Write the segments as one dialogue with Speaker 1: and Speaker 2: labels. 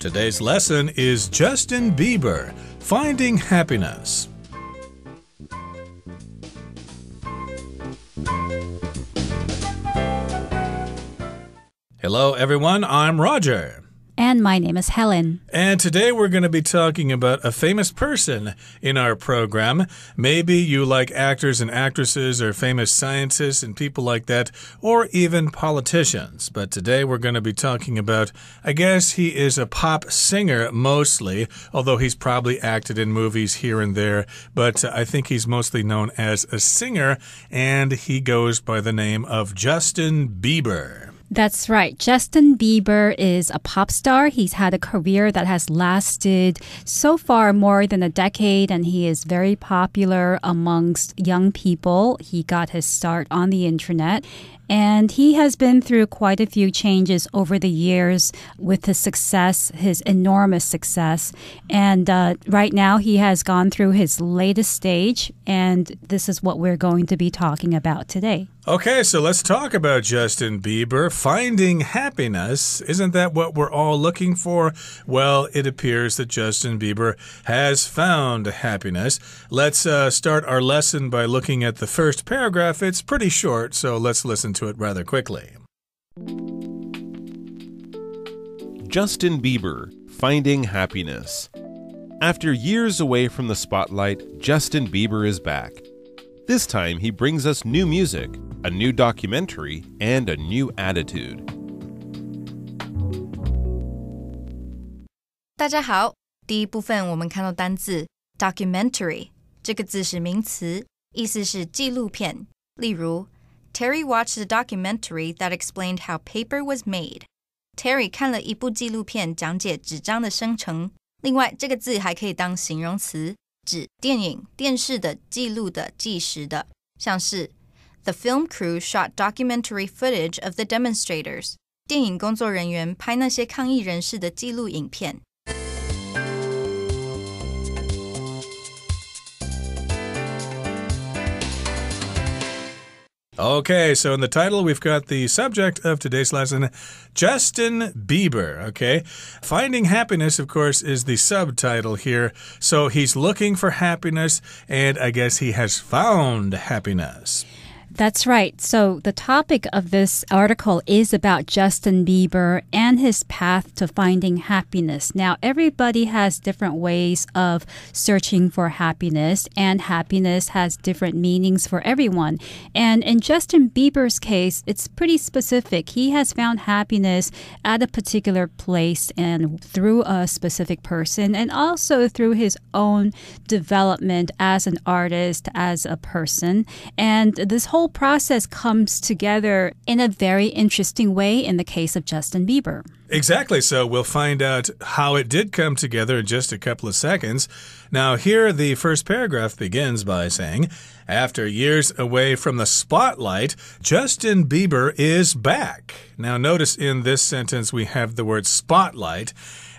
Speaker 1: Today's lesson is Justin Bieber, Finding Happiness. Hello, everyone. I'm Roger.
Speaker 2: And my name is Helen.
Speaker 1: And today we're going to be talking about a famous person in our program. Maybe you like actors and actresses or famous scientists and people like that, or even politicians. But today we're going to be talking about, I guess he is a pop singer mostly, although he's probably acted in movies here and there. But I think he's mostly known as a singer, and he goes by the name of Justin Bieber.
Speaker 2: That's right. Justin Bieber is a pop star. He's had a career that has lasted so far more than a decade, and he is very popular amongst young people. He got his start on the internet. And he has been through quite a few changes over the years with his success, his enormous success. And right now he has gone through his latest stage, and this is what we're going to be talking about today.
Speaker 1: Okay, so let's talk about Justin Bieber. Finding happiness. Isn't that what we're all looking for? Well, it appears that Justin Bieber has found happiness. Let's start our lesson by looking at the first paragraph. It's pretty short, so let's listen to it rather quickly.
Speaker 3: Justin Bieber, Finding Happiness. After years away from the spotlight, Justin Bieber is back. This time he brings us new music, a new documentary, and a new attitude.
Speaker 4: 大家好，第一部分我们看到单字 documentary 这个字是名词，意思是纪录片。例如 Terry watched a documentary that explained how paper was made. Terry 看了一部纪录片讲解纸张的生成。另外，这个字还可以当形容词，指电影、电视的、记录的、纪实的，像是 The film crew shot documentary footage of the demonstrators. 电影工作人员拍那些抗议人士的记录影片。
Speaker 1: Okay, so in the title, we've got the subject of today's lesson, Justin Bieber, okay? Finding happiness, of course, is the subtitle here. So he's looking for happiness, and I guess he has found happiness.
Speaker 2: That's right. So the topic of this article is about Justin Bieber and his path to finding happiness. Now, everybody has different ways of searching for happiness, and happiness has different meanings for everyone. And in Justin Bieber's case, it's pretty specific. He has found happiness at a particular place and through a specific person, and also through his own development as an artist, as a person. And this whole process comes together in a very interesting way in the case of Justin Bieber.
Speaker 1: Exactly. So we'll find out how it did come together in just a couple of seconds. Now, here the first paragraph begins by saying, after years away from the spotlight, Justin Bieber is back. Now, notice in this sentence we have the word spotlight.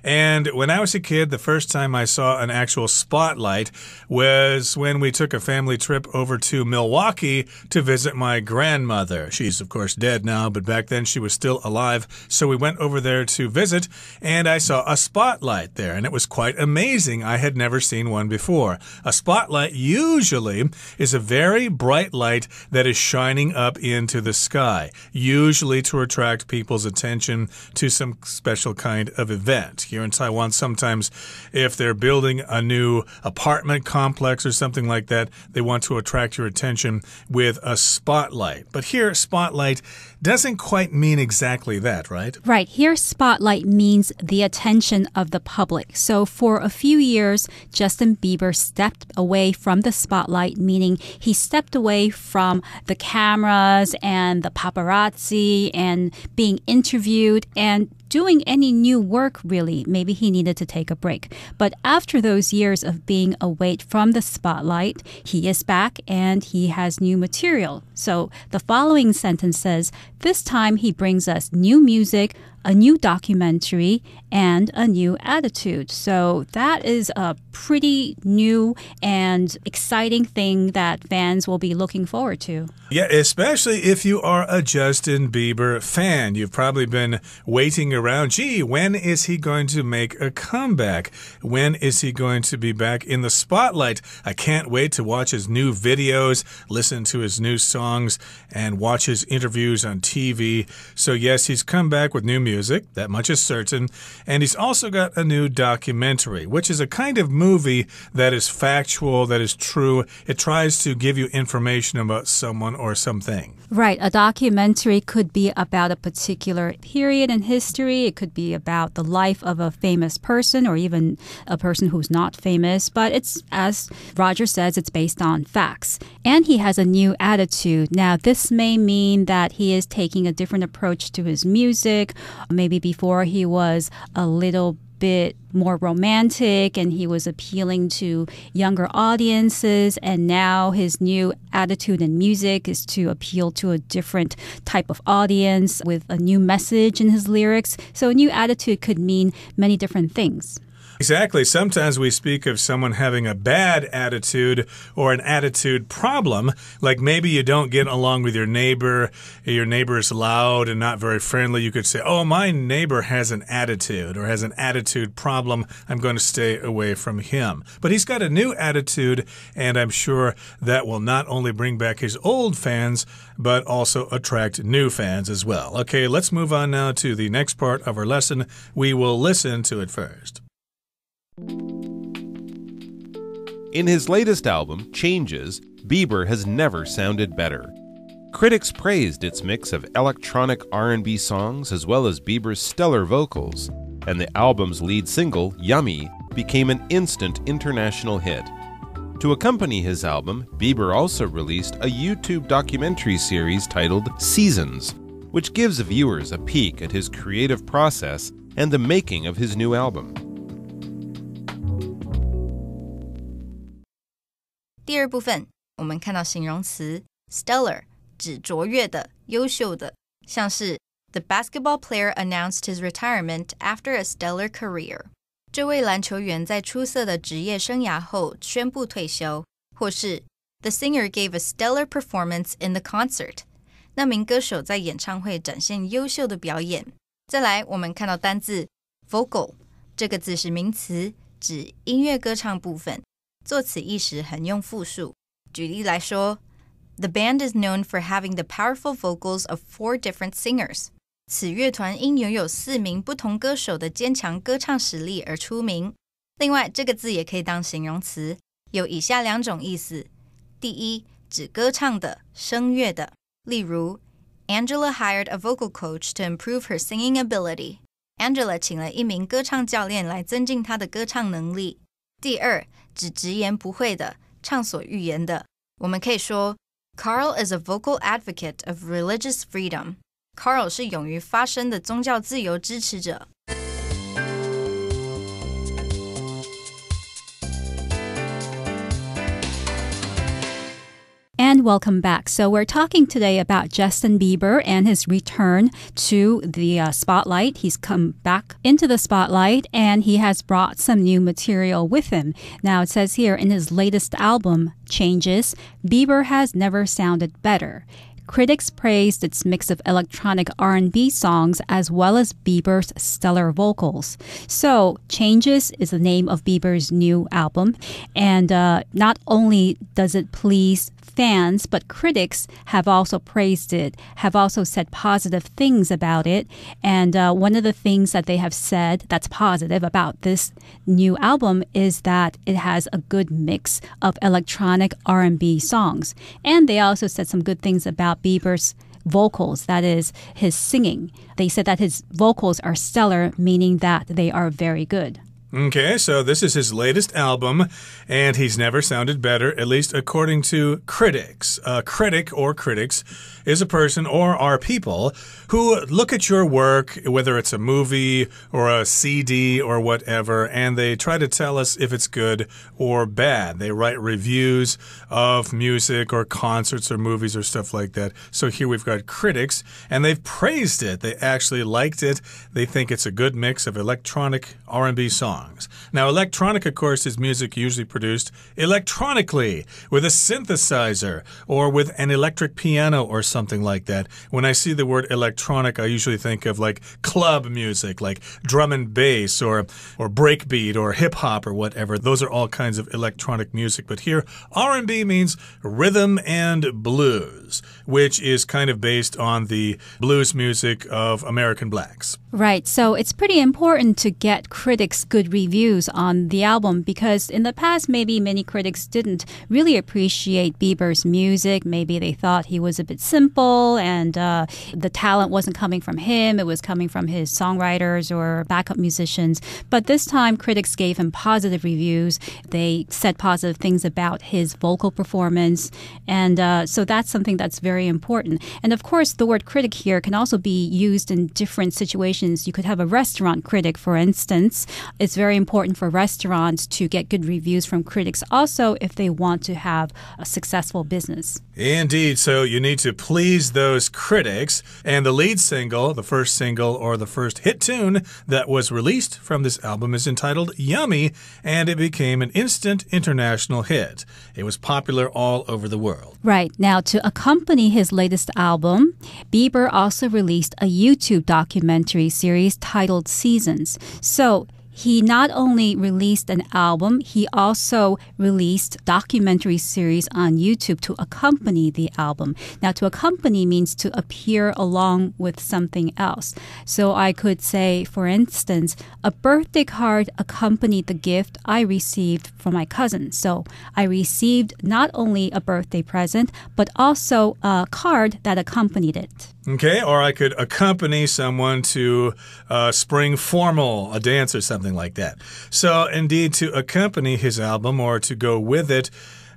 Speaker 1: And when I was a kid, the first time I saw an actual spotlight was when we took a family trip over to Milwaukee to visit my grandmother. She's, of course, dead now, but back then she was still alive. So we went over there to visit, and I saw a spotlight there, and it was quite amazing. I had never seen one before. A spotlight usually is a very bright light that is shining up into the sky, usually to attract people's attention to some special kind of event. Here in Taiwan, sometimes if they're building a new apartment complex or something like that, they want to attract your attention with a spotlight. But here, spotlight doesn't quite mean exactly that, right?
Speaker 2: Right. Here, spotlight means the attention of the public. So for a few years, Justin Bieber stepped away from the spotlight, meaning he stepped away from the cameras and the paparazzi and being interviewed and doing any new work, really. Maybe he needed to take a break. But after those years of being away from the spotlight, he is back and he has new material. So the following sentence says, this time he brings us new music, a new documentary and a new attitude. So that is a pretty new and exciting thing that fans will be looking forward to.
Speaker 1: Yeah, especially if you are a Justin Bieber fan. You've probably been waiting around. Gee, when is he going to make a comeback? When is he going to be back in the spotlight? I can't wait to watch his new videos, listen to his new songs, and watch his interviews on TV. So yes, he's come back with new music. That much is certain. And he's also got a new documentary, which is a kind of movie that is factual, that is true. It tries to give you information about someone or something.
Speaker 2: Right. A documentary could be about a particular period in history. It could be about the life of a famous person or even a person who's not famous. But it's, as Roger says, it's based on facts. And he has a new attitude. Now, this may mean that he is taking a different approach to his music. Maybe before he was a little bit more romantic and he was appealing to younger audiences, and now his new attitude in music is to appeal to a different type of audience with a new message in his lyrics. So a new attitude could mean many different things.
Speaker 1: Exactly. Sometimes we speak of someone having a bad attitude or an attitude problem, like maybe you don't get along with your neighbor is loud and not very friendly. You could say, oh, my neighbor has an attitude or has an attitude problem. I'm going to stay away from him. But he's got a new attitude, and I'm sure that will not only bring back his old fans, but also attract new fans as well. Okay, let's move on now to the next part of our lesson. We will listen to it first.
Speaker 3: In his latest album, Changes, Bieber has never sounded better. Critics praised its mix of electronic R&B songs as well as Bieber's stellar vocals, and the album's lead single, Yummy, became an instant international hit. To accompany his album, Bieber also released a YouTube documentary series titled Seasons, which gives viewers a peek at his creative process and the making of his new album.
Speaker 4: 第二部分，我们看到形容词 stellar 指卓越的、优秀的，像是 The basketball player announced his retirement after a stellar career. 这位篮球员在出色的职业生涯后宣布退休，或是 The singer gave a stellar performance in the concert. 那名歌手在演唱会展现优秀的表演。再来，我们看到单字 vocal 这个字是名词，指音乐歌唱部分。做此意时横用复数。举例来说 The band is known for having the powerful vocals of 4 different singers. 此乐团因拥有4名不同歌手的坚强歌唱实力而出名。另外，这个字也可以当形容词，有以下2种意思。第一，指歌唱的、声乐的。例如 Angela hired a vocal coach to improve her singing ability. Angela 请了一名歌唱教练来增进她的歌唱能力。第二，指直言不讳的、畅所欲言的。我们可以说 Carl is a vocal advocate of religious freedom. Carl 是勇于发声的宗教自由支持者。
Speaker 2: And welcome back. So we're talking today about Justin Bieber and his return to the spotlight. He's come back into the spotlight and he has brought some new material with him. Now it says here in his latest album, Changes, Bieber has never sounded better. Critics praised its mix of electronic R&B songs as well as Bieber's stellar vocals. So, Changes is the name of Bieber's new album. And not only does it please fans, but critics have also praised it, have also said positive things about it. And one of the things that they have said that's positive about this new album is that it has a good mix of electronic R&B songs. And they also said some good things about Bieber's vocals, that is, his singing. They said that his vocals are stellar, meaning that they are very good.
Speaker 1: Okay, so this is his latest album, and he's never sounded better, at least according to critics. A critic or critics is a person or are people who look at your work, whether it's a movie or a CD or whatever, and they try to tell us if it's good or bad. They write reviews of music or concerts or movies or stuff like that. So here we've got critics, and they've praised it. They actually liked it. They think it's a good mix of electronic R&B songs. Now, electronic, of course, is music usually produced electronically with a synthesizer or with an electric piano or something like that. When I see the word electronic, I usually think of like club music, like drum and bass or breakbeat or hip hop or whatever. Those are all kinds of electronic music. But here, R&B means rhythm and blues, which is kind of based on the blues music of American blacks.
Speaker 2: Right. So it's pretty important to get critics good reviews on the album because in the past, maybe many critics didn't really appreciate Bieber's music. Maybe they thought he was a bit simple and the talent wasn't coming from him. It was coming from his songwriters or backup musicians. But this time, critics gave him positive reviews. They said positive things about his vocal performance. And so that's something that's very important. And of course, the word critic here can also be used in different situations. You could have a restaurant critic, for instance. It's very important for restaurants to get good reviews from critics also if they want to have a successful business.
Speaker 1: Indeed. So you need to please those critics. And the lead single, the first single or the first hit tune that was released from this album is entitled Yummy, and it became an instant international hit. It was popular all over the world.
Speaker 2: Right. Now, to accompany his latest album, Bieber also released a YouTube documentary series titled Seasons. So he not only released an album, he also released a documentary series on YouTube to accompany the album. Now, to accompany means to appear along with something else. So I could say, for instance, a birthday card accompanied the gift I received from my cousin. So I received not only a birthday present, but also a card that accompanied it.
Speaker 1: Okay, or I could accompany someone to spring formal, a dance or something like that. So, indeed, to accompany his album or to go with it,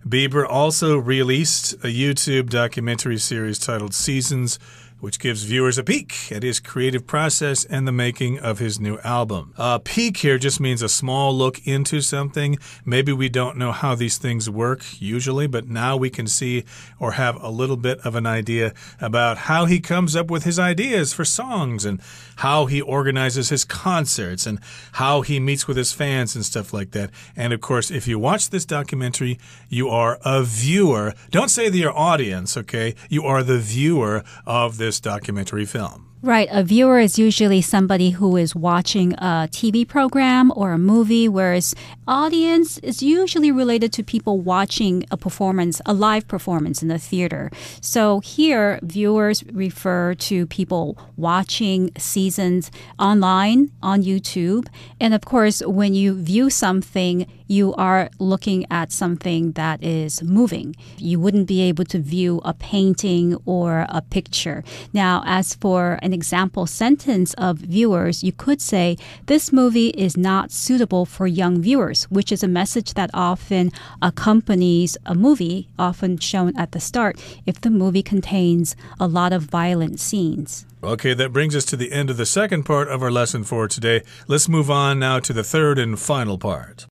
Speaker 1: Bieber also released a YouTube documentary series titled Seasons, which gives viewers a peek at his creative process and the making of his new album. A peek here just means a small look into something. Maybe we don't know how these things work usually, but now we can see or have a little bit of an idea about how he comes up with his ideas for songs and how he organizes his concerts and how he meets with his fans and stuff like that. And of course, if you watch this documentary, you are a viewer. Don't say that you're audience, okay? You are the viewer of this documentary film.
Speaker 2: Right. A viewer is usually somebody who is watching a TV program or a movie, whereas audience is usually related to people watching a performance, a live performance in the theater. So here, viewers refer to people watching Seasons online on YouTube. And of course, when you view something, you are looking at something that is moving. You wouldn't be able to view a painting or a picture. Now, as for an example sentence of viewers, you could say, this movie is not suitable for young viewers, which is a message that often accompanies a movie, often shown at the start, if the movie contains a lot of violent scenes.
Speaker 1: Okay, that brings us to the end of the second part of our lesson for today. Let's move on now to the third and final part.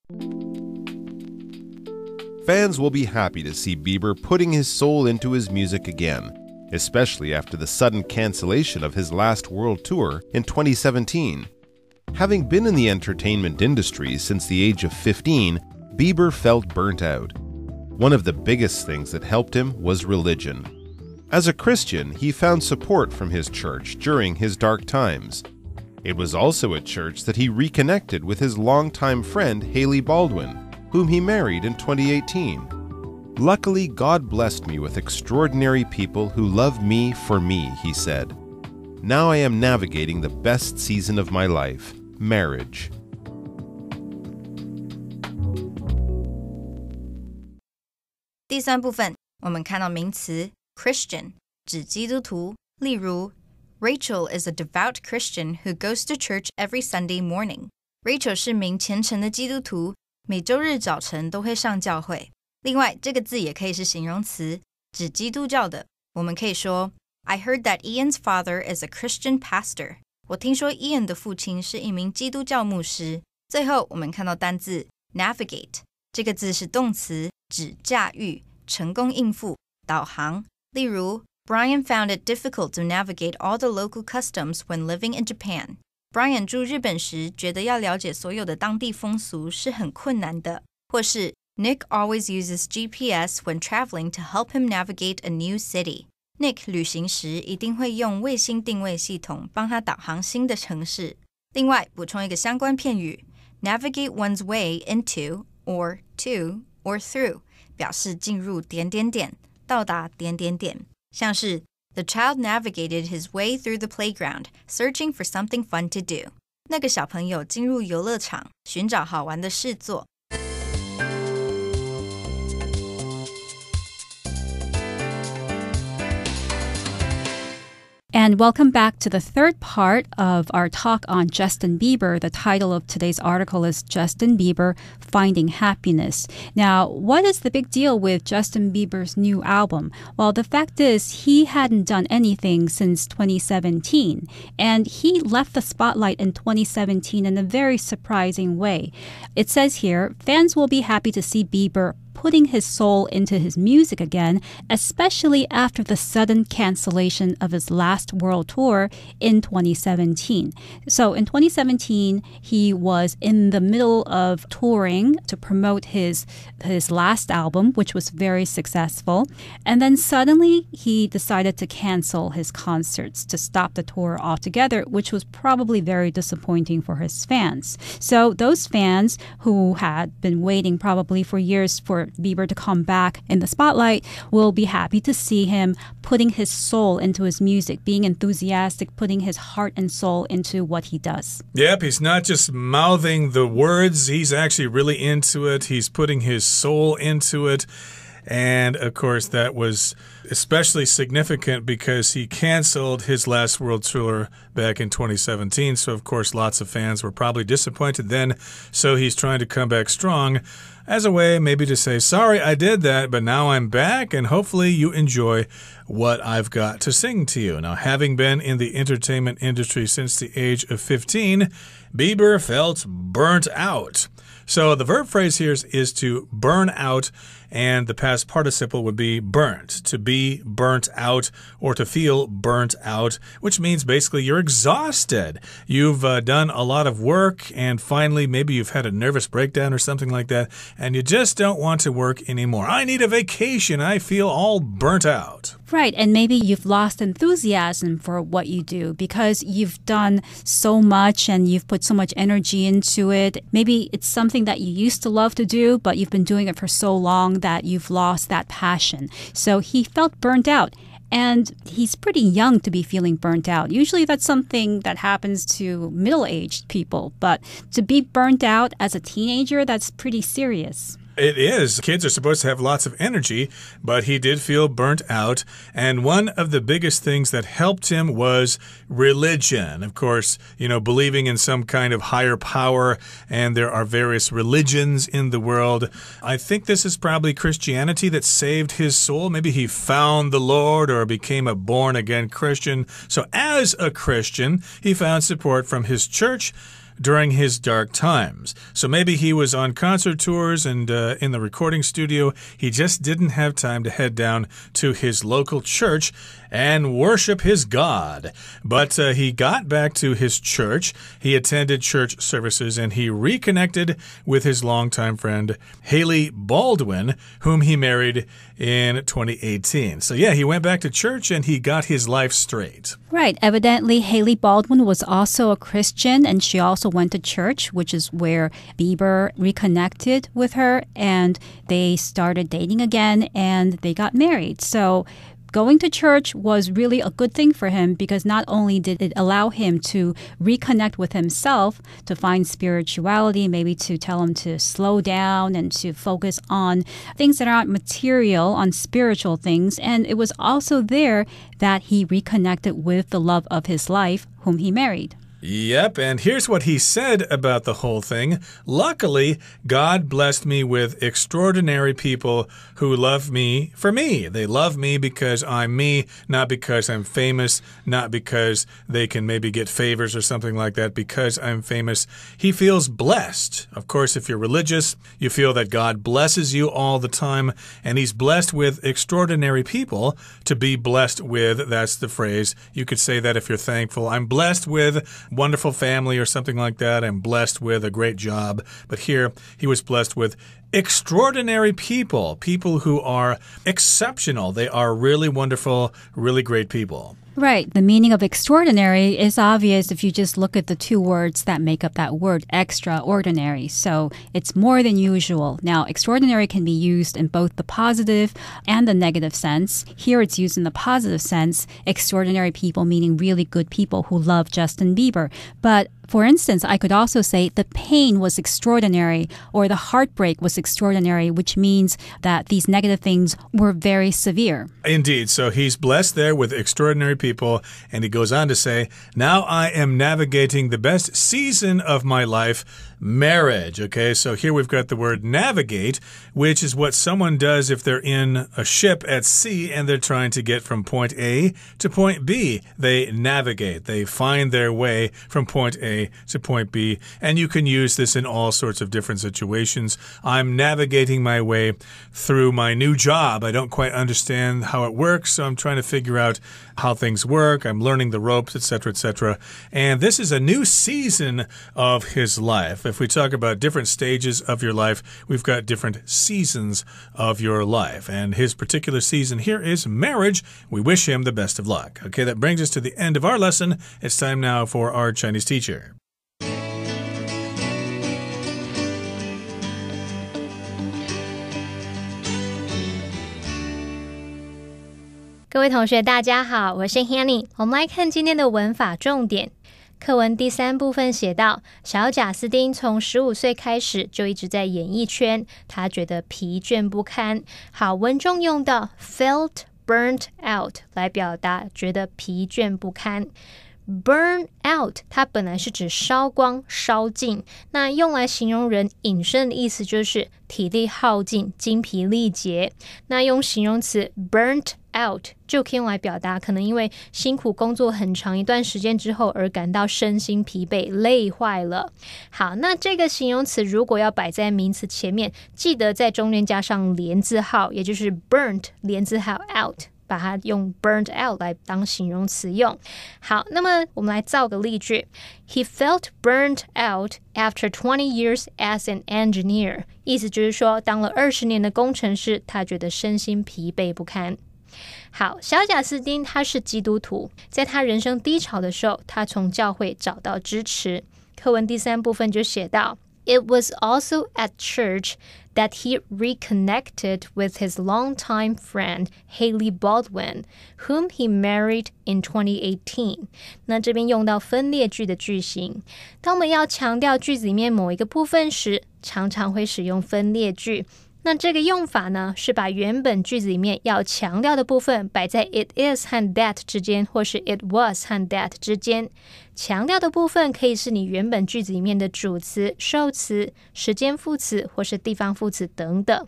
Speaker 3: Fans will be happy to see Bieber putting his soul into his music again, especially after the sudden cancellation of his last world tour in 2017. Having been in the entertainment industry since the age of 15, Bieber felt burnt out. One of the biggest things that helped him was religion. As a Christian, he found support from his church during his dark times. It was also at church that he reconnected with his longtime friend Haley Baldwin, whom he married in 2018. Luckily, God blessed me with extraordinary people who love me for me, he said. Now I am navigating the best season of my life, marriage.
Speaker 4: 第三部分，我们看到名词 Christian 指基督徒，例如 Rachel is a devout Christian who goes to church every Sunday morning. Rachel 是名虔诚的基督徒，每周日早晨都会上教会。另外，这个字也可以是形容词，指基督教的。我们可以说 I heard that Ian's father is a Christian pastor. 我听说 Ian 的父亲是一名基督教牧师。最后，我们看到单字 navigate， 这个字是动词，指驾驭、成功应付、导航。例如Brian found it difficult to navigate all the local customs when living in Japan. Brian 住日本时觉得要了解所有的当地风俗是很困难的。或是 Nick always uses GPS when traveling to help him navigate a new city. Nick 旅行时一定会用卫星定位系统帮他导航新的城市。另外，补充一个相关片语 navigate one's way into or to or through 表示进入点点点，到达点点点。像是 The child navigated his way through the playground, searching for something fun to do. 那个小朋友进入游乐场，寻找好玩的事做。
Speaker 2: And welcome back to the third part of our talk on Justin Bieber. The title of today's article is Justin Bieber, Finding Happiness. Now, what is the big deal with Justin Bieber's new album? Well, the fact is he hadn't done anything since 2017. And he left the spotlight in 2017 in a very surprising way. It says here, fans will be happy to see Bieber putting his soul into his music again, especially after the sudden cancellation of his last world tour in 2017. So in 2017, he was in the middle of touring to promote his last album, which was very successful. And then suddenly he decided to cancel his concerts, to stop the tour altogether, which was probably very disappointing for his fans. So those fans who had been waiting probably for years for Bieber to come back in the spotlight will be happy to see him putting his soul into his music, being enthusiastic, putting his heart and soul into what he does.
Speaker 1: Yep, he's not just mouthing the words, he's actually really into it. He's putting his soul into it. And, of course, that was especially significant because he canceled his last world tour back in 2017. So, of course, lots of fans were probably disappointed then. So he's trying to come back strong as a way maybe to say, sorry, I did that, but now I'm back, and hopefully you enjoy what I've got to sing to you. Now, having been in the entertainment industry since the age of 15, Bieber felt burnt out. So the verb phrase here is to burn out, and the past participle would be burnt, to be burnt out or to feel burnt out, which means basically you're exhausted. You've done a lot of work, and finally maybe you've had a nervous breakdown or something like that, and you just don't want to work anymore. I need a vacation. I feel all burnt out.
Speaker 2: Right, and maybe you've lost enthusiasm for what you do because you've done so much and you've put so much energy into it. Maybe it's something that you used to love to do, but you've been doing it for so long that you've lost that passion. So he felt burnt out. And he's pretty young to be feeling burnt out. Usually that's something that happens to middle-aged people. But to be burnt out as a teenager, that's pretty serious.
Speaker 1: It is. Kids are supposed to have lots of energy, but he did feel burnt out. And one of the biggest things that helped him was religion. Of course, believing in some kind of higher power, and there are various religions in the world. I think this is probably Christianity that saved his soul. Maybe he found the Lord or became a born-again Christian. So as a Christian, he found support from his church during his dark times. So maybe he was on concert tours and in the recording studio. He just didn't have time to head down to his local church and worship his God. But he got back to his church. He attended church services and he reconnected with his longtime friend, Haley Baldwin, whom he married in 2018. So yeah, he went back to church and he got his life straight.
Speaker 2: Right. Evidently, Haley Baldwin was also a Christian and she also went to church, which is where Bieber reconnected with her and they started dating again and they got married. So going to church was really a good thing for him because not only did it allow him to reconnect with himself, to find spirituality, maybe to tell him to slow down and to focus on things that aren't material, on spiritual things. And it was also there that he reconnected with the love of his life, whom he married.
Speaker 1: Yep, and here's what he said about the whole thing. Luckily, God blessed me with extraordinary people who love me for me. They love me because I'm me, not because I'm famous, not because they can maybe get favors or something like that, because I'm famous. He feels blessed. Of course, if you're religious, you feel that God blesses you all the time, and he's blessed with extraordinary people to be blessed with. That's the phrase. You could say that if you're thankful. I'm blessed with wonderful family or something like that. I'm blessed with a great job. But here, he was blessed with extraordinary people, people who are exceptional. They are really wonderful, really great people.
Speaker 2: Right. The meaning of extraordinary is obvious if you just look at the two words that make up that word, extraordinary. So it's more than usual. Now, extraordinary can be used in both the positive and the negative sense. Here it's used in the positive sense, extraordinary people meaning really good people who love Justin Bieber. But for instance, I could also say the pain was extraordinary or the heartbreak was extraordinary, which means that these negative things were very severe.
Speaker 1: Indeed. So he's blessed there with extraordinary people. And he goes on to say, now I am navigating the best season of my life, marriage. Okay, so here we've got the word navigate, which is what someone does if they're in a ship at sea and they're trying to get from point A to point B. They navigate. They find their way from point A to point B. And you can use this in all sorts of different situations. I'm navigating my way through my new job. I don't quite understand how it works, so I'm trying to figure out how things work. I'm learning the ropes, etc., etc. And this is a new season of his life. If we talk about different stages of your life, we've got different seasons of your life. And his particular season here is marriage. We wish him the best of luck. Okay, that brings us to the end of our lesson. It's time now for our Chinese teacher.
Speaker 5: 各位同学大家好，我是 Hanny。 我们来看今天的文法重点。课文第3部分写到，小贾斯汀从15岁开始就一直在演艺圈，他觉得疲倦不堪。好，文中用到 felt burnt out 来表达觉得疲倦不堪。Burn out 它本来是指烧光烧尽，那用来形容人引申的意思就是体力耗尽精疲力竭。那用形容词 burnt out 就可以用来表达可能因为辛苦工作很长一段时间之后而感到身心疲惫累坏了。好，那这个形容词如果要摆在名词前面，记得在中间加上连字号，也就是 burnt 连字号 out，把它用 burnt out 来当形容词用。好，那么我们来造个例句。He felt burnt out after 20 years as an engineer。意思就是说，当了20年的工程师，他觉得身心疲惫不堪。好，小贾斯汀他是基督徒，在他人生低潮的时候，他从教会找到支持。课文第3部分就写到，It was also at church that he reconnected with his longtime friend Haley Baldwin, whom he married in 2018. 那这边用到分列句的句型。当我们要强调句子里面某一个部分时，常常会使用分列句。那这个用法呢，是把原本句子里面要强调的部分摆在 it is 和 that 之间，或是 it was 和 that 之间。强调的部分可以是你原本句子里面的主词、受词、时间副词或是地方副词等等。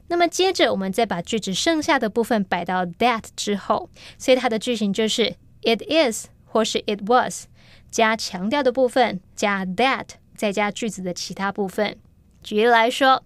Speaker 5: 那么接着我们再把句子剩下的部分摆到 that 之后，所以它的句型就是 it is 或是 it was 加强调的部分加 that 再加句子的其他部分。举例来说，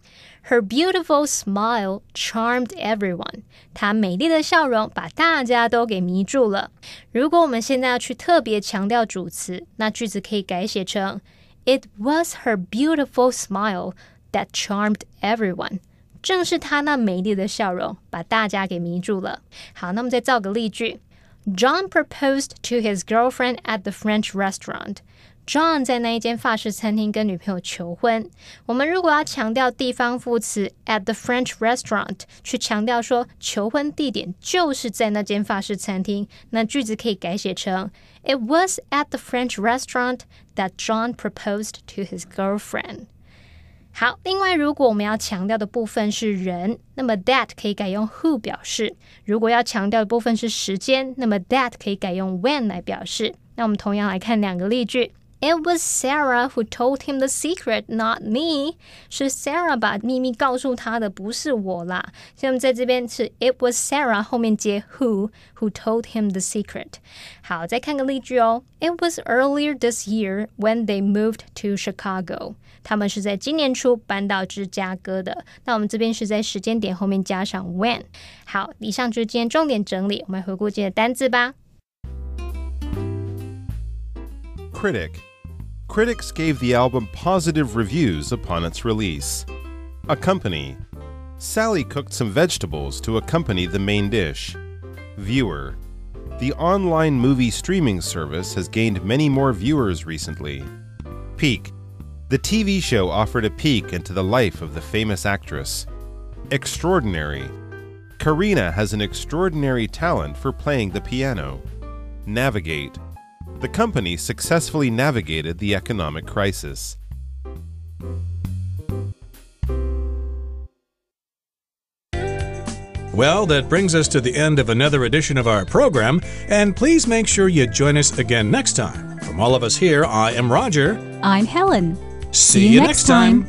Speaker 5: Her beautiful smile charmed everyone. 她美丽的笑容把大家都给迷住了。如果我们现在要去特别强调主词，那句子可以改写成 It was her beautiful smile that charmed everyone. 正是她那美丽的笑容把大家给迷住了。好，那我们再造个例句。John proposed to his girlfriend at the French restaurant.John 在那一间法式餐厅跟女朋友求婚。我们如果要强调地方副词 at the French restaurant， 去强调说求婚地点就是在那间法式餐厅，那句子可以改写成 It was at the French restaurant that John proposed to his girlfriend。 好，另外如果我们要强调的部分是人，那么 that 可以改用 who 表示。如果要强调的部分是时间，那么 that 可以改用 when 来表示。那我们同样来看2个例句。It was Sarah who told him the secret, not me. 是 Sarah 把秘密告诉他的，不是我啦。所以我们在这边是 It was Sarah 后面接 who told him the secret. 好，再看个例句哦。It was earlier this year when they moved to Chicago. 他们是在今年初搬到芝加哥的。那我们这边是在时间点后面加上 when. 好，以上就是今天重点整理，我们来回顾今天的单字吧。
Speaker 3: Critics gave the album positive reviews upon its release. Accompany. Sally cooked some vegetables to accompany the main dish. Viewer. The online movie streaming service has gained many more viewers recently. Peek. The TV show offered a peek into the life of the famous actress. Extraordinary. Karina has an extraordinary talent for playing the piano. Navigate. The company successfully navigated the economic crisis.
Speaker 1: Well, that brings us to the end of another edition of our program, and please make sure you join us again next time. From all of us here, I am Roger.
Speaker 2: I'm Helen.
Speaker 1: See you next time.